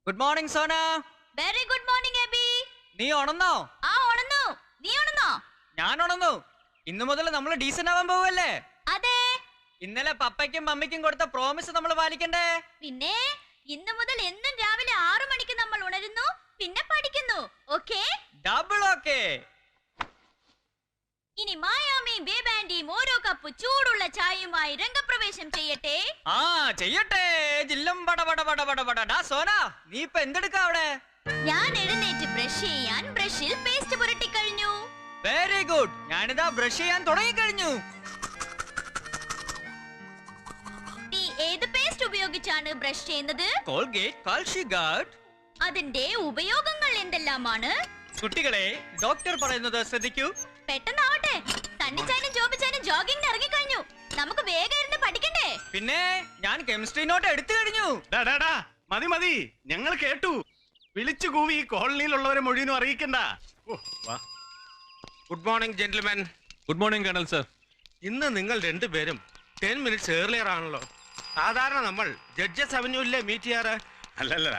Good morning Sona. Very good morning Abi. നീ ഉണന്നോ? ഉണന്നു. നീ ഉണന്നോ? ഞാൻ ഉണന്നു. ഇന്നു മുതൽ നമ്മൾ ഡീസന്റ് ആവാൻ പോവല്ലേ? അതെ. ഇന്നലെ പപ്പയ്ക്കും മമ്മിക്കും കൊടുത്ത പ്രോമിസ് നമ്മൾ പാലിക്കണ്ടേ? പിന്നെ ഇന്നു മുതൽ എന്നും രാവിലെ 6 മണിക്ക് നമ്മൾ ഉണരുന്നു, പിന്നെ പഠിക്കുന്നു. ഓക്കേ? Double okay. ഇനി മായാമിയും ബേബാൻഡിയും ഓരോ കപ്പ് ചൂടുള്ള ചായയുമായി രംഗപ്രവേശം ചെയ്യട്ടെ. ചെയ്യട്ടെ. ജില്ലം ബട ബട ബട ബട ബട. ഡാ സോന, നീ ഇപ്പൊ എന്തെടുക്കാ അവിടെ? ഞാൻ എഴുന്നേറ്റ് ബ്രഷ് ചെയ്യാൻ ബ്രഷിൽ പേസ്റ്റ് പുരട്ടി കഴിഞ്ഞു. Very good. ഞാനിതാ ബ്രഷ് ചെയ്യാൻ തുടങ്ങി കഴിഞ്ഞു. നീ ഏത് പേസ്റ്റ് ഉപയോഗിച്ചാണ് ബ്രഷ് ചെയ്യുന്നത്? Colgate Calciguard. അതിന്റെ ഉപയോഗങ്ങൾ എന്തെല്ലാമാണ്? കുട്ടികളെ, ഡോക്ടർ പറയുന്നത് ശ്രദ്ധിക്കൂ. പെട്ടെന്നാവട്ടെ. തണ്ണിച്ചാനും ജോബിച്ചാനും ജോഗിങ്ങിന് ഇറങ്ങി കഴിഞ്ഞു. നമുക്ക് വേഗം ഇരുന്ന് പഠിക്കണ്ടേ? പിന്നെ ഞാൻ കെമിസ്ട്രി നോട്ട് എടുത്തു കഴിഞ്ഞു. മതി മതി, ഞങ്ങൾ കേട്ടു. വിളിച്ചു കൂവി കോളനിയിലുള്ളവരെ മുഴുവനും അറിയിക്കണ്ട. Good morning gentleman. Good morning colonel sir. ഇന്ന് നിങ്ങൾ രണ്ടുപേരും 10 മിനിറ്റ്സ് ഏർലിയർ ആണല്ലോ. സാധാരണ നമ്മൾ ജഡ്ജസ് അവന്യൂല്ലേ മീറ്റ് ചെയ്യാറ്. അല്ലല്ല,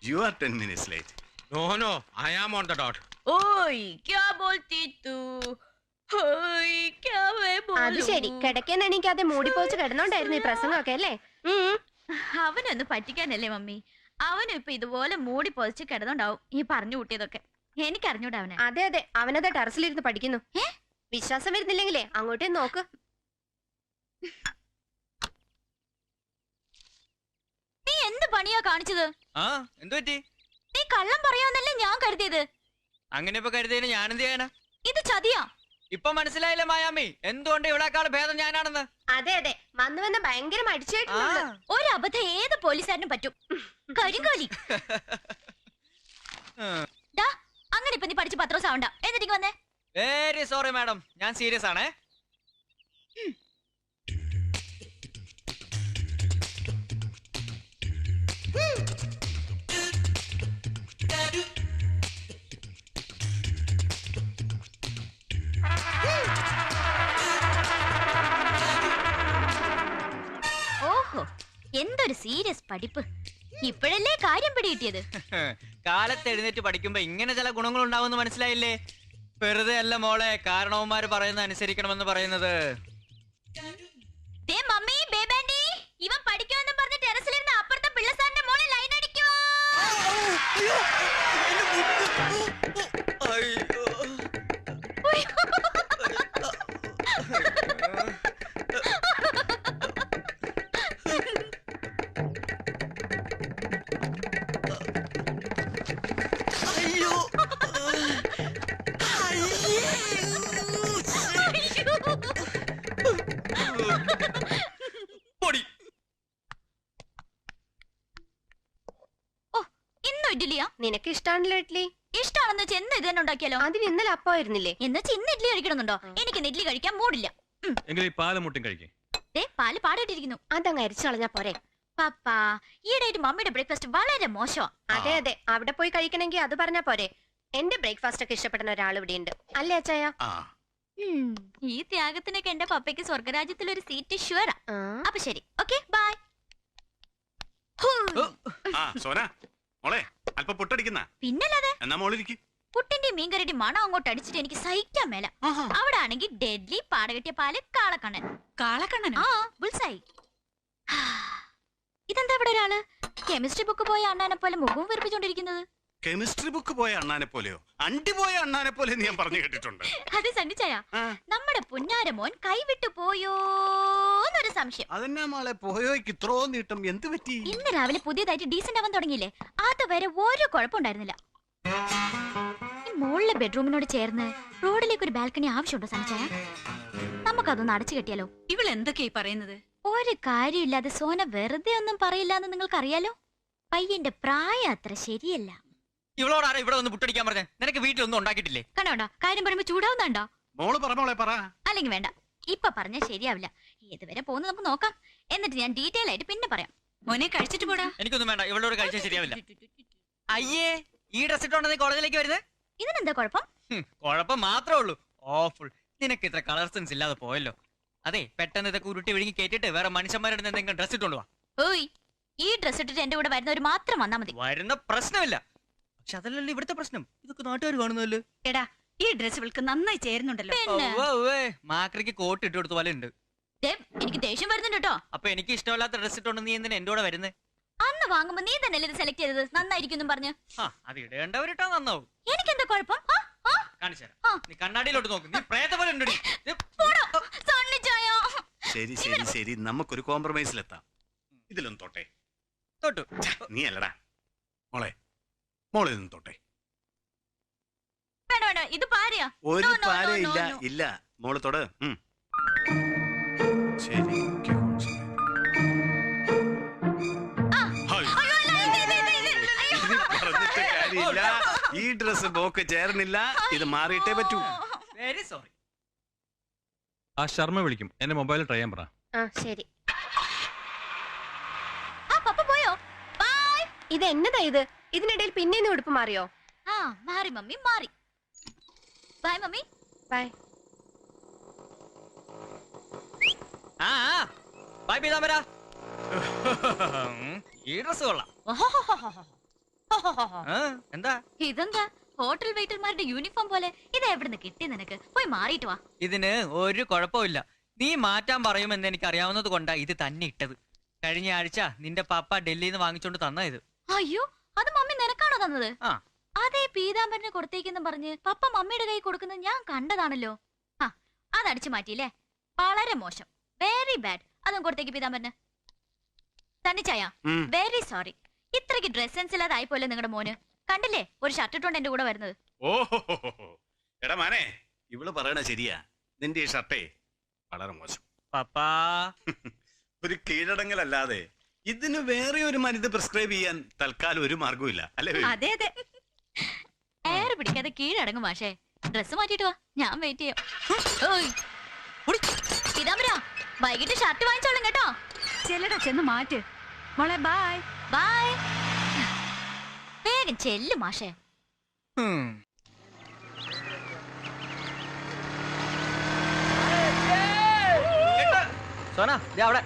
you are 10 minutes late. No I am on the dot. ഓയ് ക്യാ ബോൾത്തി തൂ? ഓയ് ക്യാ വേ ബോലൂ? അത് ശരി, കിടക്കാൻ എണീക്കാതെ മൂടിപ്പോച്ച് കിടന്നോണ്ടായിരുന്നു ഈ പ്രസംഗമൊക്കെ അല്ലേ? അവനൊന്ന് പറ്റിക്കാനല്ലേ മമ്മി? അവനും ഇപ്പൊ ഇതുപോലെ മൂടി പൊതിച്ച് കിടന്നുണ്ടാവും ഈ പറഞ്ഞു കൂട്ടിയതൊക്കെ. എനിക്കറിഞ്ഞൂടാ അവനെ. അതെ അതെ, അവനത് ടെറസിലിരുന്ന് പഠിക്കുന്നു. വിശ്വാസം വരുന്നില്ലെങ്കിലേ അങ്ങോട്ടേ നോക്ക്. നീ എന്ത് പണിയാ കാണിച്ചത്? എന്തു പറ്റി? നീ കള്ളം പറയാന്നല്ലേ ഞാൻ കരുതിയത്. അങ്ങനെ ഇപ്പൊ കരുതിയതിന് ഞാൻ എന്ത് ചെയ്യാനാ? ഇത് ചതിയാ. ഇപ്പൊ മനസ്സിലായില്ലേ മായാമി, എന്തുകൊണ്ട് ഇവിടെക്കാൾ ഭേദം ഞാനാണെന്ന്? അതെ അതെ, വന്ന് ഭയങ്കര മടിച്ചായിട്ടുണ്ട്. ഒരു അബദ്ധം ഏത് പോലീസുകാരനും പറ്റും. കരിങ്കോലി. അങ്ങനെ ഇപ്പൊ നീ പഠിച്ച് 10 ദിവസം ആവണ്ട. എന്നിട്ട് വന്നേ. വെരി സോറി മാഡം, ഞാൻ സീരിയസ് ആണേ. ഓഹോ, എന്തൊരു സീരിയസ് പഠിപ്പ്. ഇപ്പോഴല്ലേ കാര്യം പിടികിട്ടിയത്. കാലത്ത് എഴുന്നേറ്റ് പഠിക്കുമ്പോ ഇങ്ങനെ ചില ഗുണങ്ങൾ ഉണ്ടാവുമെന്ന് മനസ്സിലായില്ലേ? വെറുതെ അല്ല മോളെ കാരണവന്മാര് പറയുന്ന അനുസരിക്കണമെന്ന് പറയുന്നത്. മമ്മി, ബേബാൻഡി, ഇവൻ പഠിക്കുമെന്ന് പറഞ്ഞ് ടെറസിലിരുന്ന് അപ്പുറത്തെ പിള്ളസാറിന്റെ മോളിൽ ലൈൻ അടിക്കുവോ? നിനക്ക് ഇഷ്ടാണല്ലോ ഇഡ്ലി. ഇഷ്ടാണെന്ന് വെച്ചാൽ എന്ന് ഇത് തന്നെ ഉണ്ടാക്കിയാലോ? അതിന് ഇന്നലെ അപ്പമായിരുന്നില്ലേ? എന്ന് വെച്ചാൽ ഇന്ന് ഇഡ്ലി കഴിക്കണമെന്നുണ്ടോ? എനിക്ക് ഇഡ്ലി കഴിക്കാൻ മൂടില്ല. എങ്കിൽ ഈ പാലും മുട്ടും കഴിക്കേ. പാല് പാടിട്ടിരിക്കുന്നു. അതങ്ങ് അരിച്ചു കളഞ്ഞാ പോരെ? പപ്പാ, ഈയിടെയായിട്ട് മമ്മിയുടെ ബ്രേക്ക്ഫാസ്റ്റ് വളരെ മോശമാ. അതെ അതെ, അവിടെ പോയി കഴിക്കണമെങ്കിൽ അത് പറഞ്ഞാ പോരെ? എന്റെ ബ്രേക്ക്ഫാസ്റ്റ് ഒക്കെ ഇഷ്ടപ്പെടുന്ന ഒരാൾ ഇവിടെ ഉണ്ട്, അല്ലേ അച്ചായ? ഈ ത്യാഗത്തിനൊക്കെ എന്റെ പപ്പയ്ക്ക് സ്വർഗരാജ്യത്തിൽ ഒരു സീറ്റ് ഷുവറാ. അപ്പൊ ശരി, ഓക്കെ, ബൈ. സോന മോളെ, അല്പം പുട്ടടിക്കുന്ന. പിന്നല്ലാതെ. എന്നാ മോളിരിക്കും. പുട്ടിന്റെ മീൻകറിയുടെ മണം അങ്ങോട്ട് അടിച്ചിട്ട് എനിക്ക് സഹിക്കാൻ മേല. അവിടെ ആണെങ്കിൽ ഡെഡ്ലി പാടകെട്ടിയ പാല് കാളക്കണ്ണൻ. കാളക്കണ്ണൻ? ബുൾസായി. ഇതെന്താ ഇവിടെ ഒരാള് കെമിസ്ട്രി ബുക്ക് പോയ അണ്ണാനെ പോലെ മുഖവും വെറുപ്പിച്ചോണ്ടിരിക്കുന്നത്? കെമിസ്ട്രി ബുക്ക് പോയ അണ്ണാനെ പോലെയോ? അണ്ടി പോയ അണ്ണാനെ പോലെ ഞാൻ പറഞ്ഞു കേട്ടിട്ടുണ്ട്. അത് സണ്ണിച്ചായ, നമ്മുടെ പുന്നാരമോൻ കൈവിട്ടു പോയോന്നൊരു സംശയം. അതെന്നാ മോളെ പോയോയ്ക്ക് ഇത്രോ നീട്ടം? എന്ത് പറ്റി? ഇന്ന് രാവിലെ പുതിയതായിട്ട് ഡീസന്റ് ആവാൻ തുടങ്ങിയില്ലേ, അതുവരെ ഒരു കുഴപ്പമുണ്ടായിരുന്നില്ല. ഈ മുകളിലെ ബെഡ്റൂമിനോട് ചേർന്ന് റോഡിലേക്ക് ഒരു ബാൽക്കണി ആവശ്യമുണ്ടോ സണ്ണിച്ചായ? നമുക്കതൊന്ന് അടച്ചു കെട്ടിയാലോ? ഇവൾ എന്തൊക്കെയായി പറയുന്നത്? ഒരു കാര്യമില്ലാതെ സോന വെറുതെ ഒന്നും പറയില്ല എന്ന് നിങ്ങൾക്കറിയാലോ. പയ്യന്റെ പ്രായം അത്ര ശരിയല്ല. ഇവളോടാരാ ഇവിടെ വന്ന് പുട്ടടിക്കാൻ പറഞ്ഞേ? നിനക്ക് വീട്ടിലൊന്നും ഉണ്ടാക്കിയിട്ടില്ലേ? കണ്ടോണ്ടോ, കാര്യം പറയുമ്പോ ചൂടാവുന്നുണ്ടോ? മോള് പറ മോളെ പറ. അല്ലെങ്കിൽ വേണ്ട, ഇപ്പൊ പറഞ്ഞാൽ ശരിയാവില്ല. ഏതുവരെ പോകുന്നു നമുക്ക് നോക്കാം, എന്നിട്ട് ഞാൻ ഡീറ്റെയിൽ ആയിട്ട് പിന്നെ പറയാം. മോനെ കഴിച്ചിട്ട് പോടാ. എനിക്കൊന്നും വേണ്ട, ഇവളോട് കഴിച്ചാൽ ശരിയാവില്ല. അയ്യേ, ഈ ഡ്രസ് ഇട്ടോണ്ടെന്ന് കോളേജിലേക്ക് വരുന്നത്? ഇതിനെന്താ കുഴപ്പം? കുഴപ്പം മാത്രമേ ഉള്ളൂ. ഓഫുൾ. നിനക്ക് ഇത്ര കളർ സെൻസ് ഇല്ലാതെ പോയല്ലോ. അതെ, പെട്ടെന്ന് ഇതൊക്കെ ഉരുട്ടി വിഴുങ്ങി കേട്ടിട്ട് വേറെ മനുഷ്യന്മാരുടെ എന്തെങ്കിലും ഡ്രസ് ഇട്ടോണ്ട് വാ. ഓയ്, ഈ ഡ്രസ് ഇട്ടിട്ട് എന്റെ കൂടെ വരുന്നവർ മാത്രം വന്നാ മതി. വരുന്ന പ്രശ്നമില്ല. പക്ഷെ അതല്ലല്ലോ ഇവിടുത്തെ പ്രശ്നം. ഇതൊക്കെ നാട്ടുകാർ കാണുന്നല്ലോ. എടാ ഈ ഡ്രസ് ഇവൾക്ക് നന്നായി ചേരുന്നുണ്ടല്ലോ. പിന്നെ മാക്രിക്ക് കോട്ട് ഇട്ട് കൊടുത്ത പോലെ ഉണ്ട്. ദേ, എനിക്ക് ദേഷ്യം വരുന്നുണ്ട് കേട്ടോ. അപ്പൊ എനിക്ക് ഇഷ്ടമല്ലാത്ത ഡ്രസ് ഇട്ടോണ്ട് നീ എന്തിനാ എന്റെ കൂടെ വരുന്നേ? അന്ന് വാങ്ങുമ്പോ നീ തന്നെയല്ലേ ഇത് സെലക്ട് ചെയ്തത്, നന്നായിരിക്കും പറഞ്ഞ്. അത് ഇടേണ്ടവരിട്ടാ നന്നാവും. എനിക്കെന്താ കുഴപ്പം? കാണിച്ചു തരാം. നീ കണ്ണാടിയിലോട്ട് നോക്ക്. നീ പ്രേത പോലെ ഉണ്ടെടി. ശരി ശരി ശരി, നമുക്കൊരു കോംപ്രമൈസിലെത്താം. ഇതിലൊന്നും തൊട്ടെ. തൊട്ടു. നീ അല്ലടാ മോളെ, മോളെ നിന്ന് തൊട്ടെ. വേണ്ട വേണ്ട, ഇത് പാരയാ. ഒരു No, no, പാര no, no, ഇല്ല no. ഇല്ല, മോള് തൊട്. ശരി. പറഞ്ഞിട്ട് കാര്യമില്ല, ഈ ഡ്രസ് ബോക്ക് ചേർന്നില്ല. ഇത് മാറിയിട്ടേ പറ്റൂ. Very sorry. ആ ശർമ്മ വിളിക്കും, എന്റെ മൊബൈൽ ട്രൈ ചെയ്യാൻ പറ. ശരി. പപ്പ പോയോ? ബൈ. ഇത് എന്നതാ ഇത്? ഇതിനിടയിൽ പിന്നെ ഉടുപ്പ് മാറിയോ? മാറി മമ്മി, മാറി. Bye mummy. By. By Peethambara. ഈ ഡ്രസ് കൊള്ളാം. എന്താ ഇതെന്താ ഹോട്ടൽ വെയിറ്റർമാരുടെ യൂണിഫോം പോലെ? ഇത് എവിടുന്ന് കിട്ടി നിനക്ക്? പോയി മാറിയിട്ട് വാ. ഇതിന് ഒരു കുഴപ്പമില്ല. നീ മാറ്റാൻ പറയുമെന്ന് എനിക്ക് അറിയാവുന്നത് കൊണ്ടാ ഇത് തന്നെ ഇട്ടത്. കഴിഞ്ഞ ആഴ്ച നിന്റെ പപ്പ ഡൽഹിയിൽ നിന്ന് വാങ്ങിച്ചോണ്ട് തന്ന ഇത്. അയ്യോ, അത് മമ്മി നിനക്കാണോ തന്നത്? ആ. അതേ പീതാംബരനെ കൊടുത്തേക്കെന്ന് പറഞ്ഞ് പപ്പ മമ്മിയുടെ കൈ കൊടുക്കുന്നത് ഞാൻ കണ്ടതാണല്ലോ. അതടിച്ചു മാറ്റിയില്ലേ? വളരെ മോശം, വെരി ബാഡ്. അതും കൊടുത്തേക്ക് പീതാംബരന്. തന്നിച്ചായ വെരി സോറി. ഇത്രയ്ക്ക് ഡ്രസ് സെൻസ് ഇല്ലാതായി പോലെ നിങ്ങളുടെ മോന്. കണ്ടില്ലേ ഒരു ഷർട്ട് ഇട്ടോണ്ട് എന്റെ കൂടെ വരുന്നത്. ഓഹോ, എടാ മാനെ, ഇവള് പറയണ ശരിയാ. നിന്റെ ഈ ഷർട്ടേ വളരെ മോശം. പപ്പാ ഒരു കീഴടങ്ങലല്ലാതെ ഇതിന് വേറെ ഒരു മരുന്ന് പ്രിസ്ക്രൈബ് ചെയ്യാൻ തൽക്കാലം ഒരു മാർഗവും ഇല്ല, അല്ലേ? അതെ അതെ. എയർ പിടിക്കാതെ കീഴടങ്ങും മാഷേ. ഡ്രസ് മാറ്റിട്ട് വാ, ഞാൻ വെയിറ്റ് ചെയ്യാം. പീതാംബര, വൈകിട്ട് ഷർട്ട് വാങ്ങിച്ചോളും കേട്ടോ. ചെല്ലടാ, ചെന്ന് മാറ്റ് മോളെ. Bye bye. വേഗം ചെല്ലു മാഷേ. സോന അവിടെ.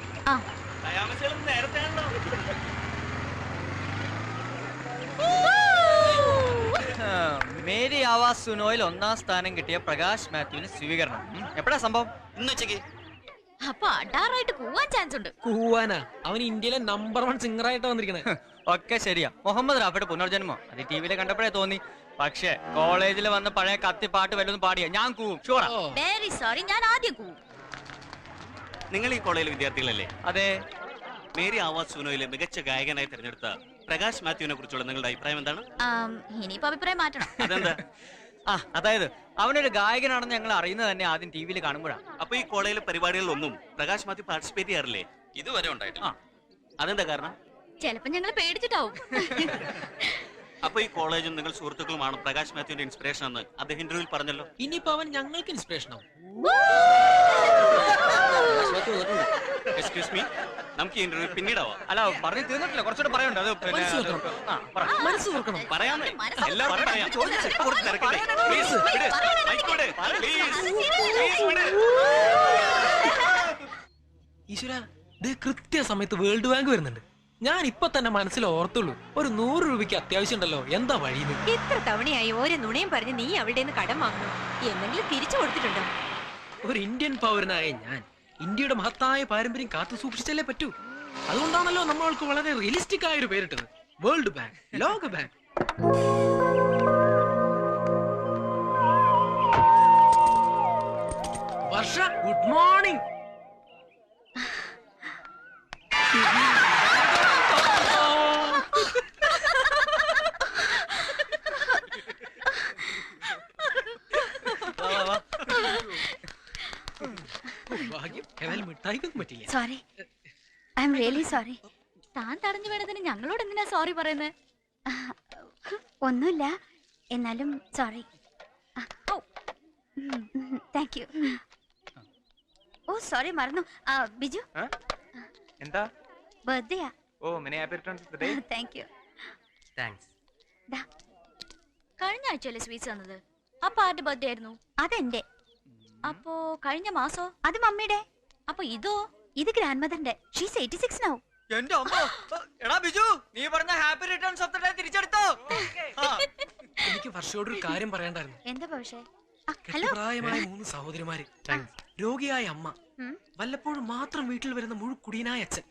മേരി ആവാസ് സുനോയിൽ 1ാം സ്ഥാനം കിട്ടിയ പ്രകാശ് മാത്യുവിന് സ്വീകരണം. എപ്പോഴാ സംഭവം? ഇന്ന് ഉച്ചക്ക്. അപ്പൊ അടാറായിട്ട് പോവാൻ ചാൻസ് ഉണ്ട്. കൂവാനാ? അവൻ ഇന്ത്യയിലെ നമ്പർ 1 സിംഗർ ആയിട്ട് വന്നിരിക്കണേ. ഒക്കെ ശരിയാ. മുഹമ്മദ് റാഫിയുടെ പുനർജന്മം അത് ടിവിയിൽ കണ്ടപ്പോഴേ തോന്നി. പക്ഷെ കോളേജിൽ വന്ന് പഴയ കത്തിപ്പാട്ട് വല്ലതും പാടിയാ ഞാൻ കൂവും. ഷുവറാ. വെരി സോറി, ഞാൻ ആദ്യം കൂവും. നിങ്ങൾ ഈ കോളേജിലെ വിദ്യാർത്ഥികളല്ലേ? അതെ. മേരി ആവാസ് സുനോയിലെ മികച്ച ഗായകനായി തിരഞ്ഞെടുത്ത പ്രകാശ് മാത്യുവിനെ കുറിച്ചുള്ള നിങ്ങളുടെ അഭിപ്രായം എന്താണ്? ഇനിയിപ്പോ അഭിപ്രായം മാറ്റണം. അതെന്താ? അതായത് അവനൊരു ഗായകനാണെന്ന് ഞങ്ങൾ അറിയുന്നത് തന്നെ ആദ്യം ടിവിയിൽ കാണുമ്പോഴാണ്. അപ്പൊ ഈ കോളേജിലെ പരിപാടികളിലൊന്നും പ്രകാശ് മാത്യു പാർട്ടിസിപ്പേറ്റ് ചെയ്യാറില്ലേ? ഇതുവരെ ഉണ്ടായിട്ടില്ല. അതെന്താ കാരണം? ചിലപ്പോ ഞങ്ങൾ പേടിച്ചിട്ടാവും. അപ്പൊ ഈ കോളേജും നിങ്ങൾ സുഹൃത്തുക്കളുമാണ് പ്രകാശ് മാത്യുവിന്റെ ഇൻസ്പിറേഷൻ എന്ന് അദ്ദേഹം ഇന്റർവ്യൂവിൽ പറഞ്ഞല്ലോ. ഇനിയിപ്പോ അവൻ ഞങ്ങൾക്ക് ഇൻസ്പിറേഷൻ ആവും. എക്സ്ക്യൂസ് മീ, നമുക്ക് ഈ ഇന്റർവ്യൂ പിന്നീടാവാം. അല്ല, പറഞ്ഞു തീർന്നിട്ടില്ല, കുറച്ചുകൂടെ പറയണ്ട. അത് മനസ്സ് തുറക്കണം. പറയാമേ, എല്ലാവർക്കും പറയാം. കുറച്ച് തിരക്കല്ലേ? Please, വിട്. ആയിക്കോട്ടെ. Please, വിട്. ഈശ്വര, കൃത്യ സമയത്ത് വേൾഡ് ബാങ്ക് വരുന്നുണ്ട്. ഞാൻ ഇപ്പൊ തന്നെ മനസ്സിൽ ഓർത്തുള്ളൂ, ഒരു 100 രൂപയ്ക്ക് അത്യാവശ്യം ഉണ്ടല്ലോ, എന്താ വഴിയിൽ. എത്ര തവണയായി ഓരോ നുണയും പറഞ്ഞ് നീ അവിടെ നിന്ന് കടം വാങ്ങണം. എന്തെങ്കിലും തിരിച്ചു കൊടുത്തിട്ടുണ്ടോ? ഒരു ഇന്ത്യൻ പൗരനായ ഞാൻ ഇന്ത്യയുടെ മഹത്തായ പാരമ്പര്യം കാത്തു സൂക്ഷിച്ചല്ലേ പറ്റൂ. അതുകൊണ്ടാണല്ലോ നമ്മൾക്ക് വളരെ റിയലിസ്റ്റിക് ആയ ഒരു പേരിട്ടത്, വേൾഡ് ബാങ്ക്, ലോക ബാങ്ക്. Varsha, good morning. മിഠായിക്കൊന്നും പറ്റില്ല. Sorry, I am really sorry. താൻ തടഞ്ഞു വേണതിന് ഞങ്ങളോട് എന്തിനാ സോറി പറയുന്നത്? ഒന്നുമില്ല, എന്നാലും sorry. Thank you. Oh sorry, മറന്നു. ബിജു, എന്താ? ബർത്ത്ഡേയാ. Oh, many happy returns of the day. Thank you. Thanks. കഴിഞ്ഞ ആഴ്ചയല്ലേ സ്വീറ്റ്സ് തന്നത്? അപ്പൊ ആരുടെ ബർത്ത്ഡേ ആയിരുന്നു? അതെന്റെ. അപ്പോ കഴിഞ്ഞ മാസോ? അത് മമ്മിയുടെ. അപ്പൊ ഇതോ? ഇത് ഗ്രാൻഡ് മദറിന്റെ. She's 86 now. എന്റെ അമ്മ. എടാ ബിജു, നീ പറഞ്ഞ happy returns of the day തിരിച്ചെടുത്തോ? എനിക്ക് വർഷയോട് ഒരു കാര്യം പറയണ്ടായിരുന്നു. എന്താ പക്ഷേ? കെട്ടുപ്രായമായ 3 സഹോദരിമാര്, രോഗിയായ അമ്മ, വല്ലപ്പോഴും മാത്രം വീട്ടിൽ വരുന്ന മുഴുക്കുടിയനായ അച്ഛൻ,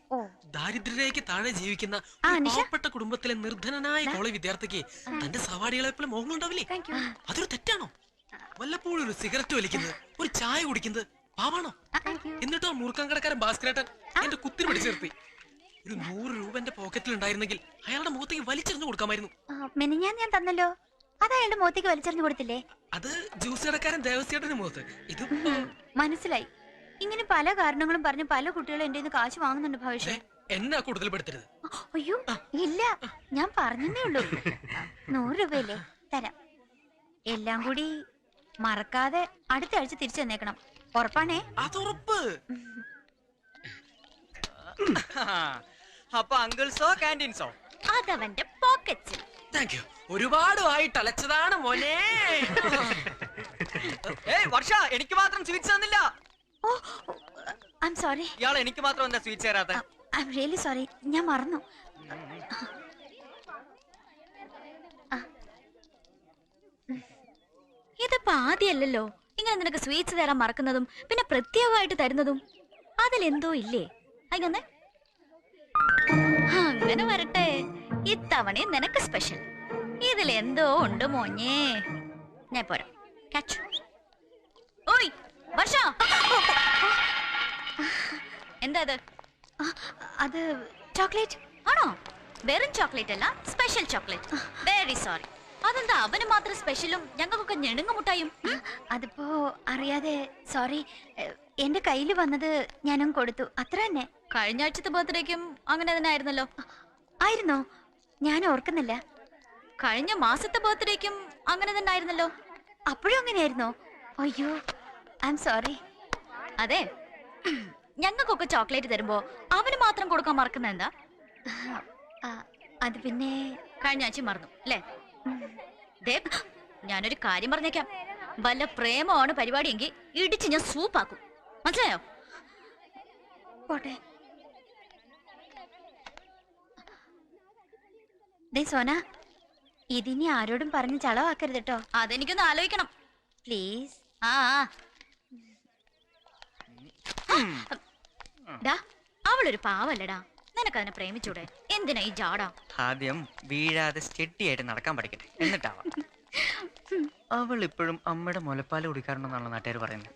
ദാരിദ്ര്യരേഖയ്ക്ക് താഴെ ജീവിക്കുന്ന ഒരു പാവപ്പെട്ട കുടുംബത്തിലെ നിർധനനായ കോളേജ് വിദ്യാർത്ഥിക്ക് തന്റെ സവാടികളെ പോലെ മോഹങ്ങളുണ്ടാവില്ലേ? അതൊരു തെറ്റാണോ? വല്ലപ്പോഴും ഒരു സിഗരറ്റ് വലിക്കുന്നത്, ഒരു ചായ കുടിക്കുന്നത് പാവാണോ? എന്നിട്ടോ മൂർഖം കടക്കാരൻ ഭാസ്കരേട്ടൻ എന്റെ കുത്തിരി പിടിച്ചു നിർത്തി. ഒരു 100 രൂപ എന്റെ പോക്കറ്റിൽ ഉണ്ടായിരുന്നെങ്കിൽ അയാളുടെ മുഖത്തേക്ക് വലിച്ചെറിഞ്ഞു കൊടുക്കാമായിരുന്നു. ഞാൻ തന്നല്ലോ, അത് അയാളുടെ മുഖത്തേക്ക് വലിച്ചെറിഞ്ഞു കൊടുത്തില്ലേ? അത് ജ്യൂസ് കടക്കാരൻ ദേവസ്യേട്ടന്റെ മുഖത്ത്. ഇത് മനസ്സിലായി. ഇങ്ങനെ പല കാരണങ്ങളും പറഞ്ഞ് പല കുട്ടികളും എന്റെ കയ്യിൽ നിന്ന് കാശ് വാങ്ങുന്നുണ്ട് ഭവിഷ്യ. എന്നെ കൂടുതൽ പെടുത്തരുത്. അയ്യോ ഇല്ല, ഞാൻ പറഞ്ഞേ ഉള്ളൂ. 100 രൂപയല്ലേ, തരാം. എല്ലാം കൂടി മറക്കാതെ അടുത്ത ആഴ്ച തിരിച്ചു തന്നേക്കണം. ഉറപ്പാണേ? അതുറപ്പ്. അപ്പൊ അങ്കിൾസോ ക്യാൻറ്റീൻസോ? അതവന്റെ പോക്കറ്റ്സിൽ. Thank you. ഒരുപാട് ആയിട്ട് അലച്ചതാണ് മോനെ. വർഷ, എനിക്ക് മാത്രം സ്വീറ്റ്സ് തന്നില്ല. ഓ ഐ ആം സോറി. ഇയാൾ എനിക്ക് മാത്രം എന്താ സ്വീറ്റ്സ് തരാത്ത? ഐ ആം റിയലി സോറി, ഞാൻ മറന്നു. ഇതിപ്പോ ആദ്യമല്ലല്ലോ ഇങ്ങനെ നിനക്ക് സ്വീറ്റ്സ് തരാൻ മറക്കുന്നതും പിന്നെ പ്രത്യേകമായിട്ട് തരുന്നതും. അതിലെന്തോ ഇല്ലേ? അങ്ങനെ അങ്ങനെ വരട്ടെ, ഇത്തവണയും നിനക്ക് സ്പെഷ്യൽ. ഇതിലെന്തോ ഉണ്ട് മോഞ്ഞേ. ഞാൻ പോരാ. കാച്ചു. ഓയ് വർഷ, എന്താ അത്? ചോക്ലേറ്റ് ആണോ? വെറും ചോക്ലേറ്റ് അല്ല, സ്പെഷ്യൽ ചോക്ലേറ്റ്. Very sorry. അതെന്താ അവന് മാത്രം സ്പെഷ്യലും ഞങ്ങൾക്കൊക്കെ ഞെണുങ്ങുമുട്ടായും? അതിപ്പോ അറിയാതെ സോറി. എന്റെ കയ്യിൽ വന്നത് ഞാനും കൊടുത്തു, അത്ര തന്നെ. കഴിഞ്ഞ ആഴ്ചത്തെ ബർത്ത്ഡേക്കും അങ്ങനെ തന്നെ ആയിരുന്നല്ലോ. ആയിരുന്നോ? ഞാൻ ഓർക്കുന്നില്ല. കഴിഞ്ഞ മാസത്തെ ബർത്ത്ഡേക്കും അങ്ങനെ തന്നെ ആയിരുന്നല്ലോ. അപ്പോഴും അങ്ങനെയായിരുന്നോ? അയ്യോ ഐ ആം സോറി. അതെ, ഞങ്ങൾക്കൊക്കെ ചോക്ലേറ്റ് തരുമ്പോ അവന് മാത്രം കൊടുക്കാൻ മറക്കുന്ന എന്താ? അത് പിന്നെ കഴിഞ്ഞ ആഴ്ച മറന്നു അല്ലേ? ഞാനൊരു കാര്യം പറഞ്ഞേക്കാം. വല്ല പ്രേമമാണ് പരിപാടിയെങ്കിൽ ഇടിച്ച് ഞാൻ സൂപ്പാക്കും. മനസ്സിലായോ? പോട്ടെ. സോന, ഇതിനി ആരോടും പറഞ്ഞ് ചളവാക്കരുത് കേട്ടോ. അതെനിക്കൊന്ന് ആലോചിക്കണം പ്ലീസ്. അവളൊരു പാവല്ലടാ, നിനക്കതിനെ പ്രേമിച്ചൂടെ? എന്തിനാ ഈ ജാടാ? ആദ്യം വീഴാതെ സ്റ്റെഡിയായിട്ട് നടക്കാൻ പഠിക്കട്ടെ, എന്നിട്ടാവാം. അവൾ ഇപ്പോഴും അമ്മയുടെ മുലപ്പാല് കുടിക്കാറുണ്ടെന്നാണല്ലോ നാട്ടുകാർ പറയുന്നത്.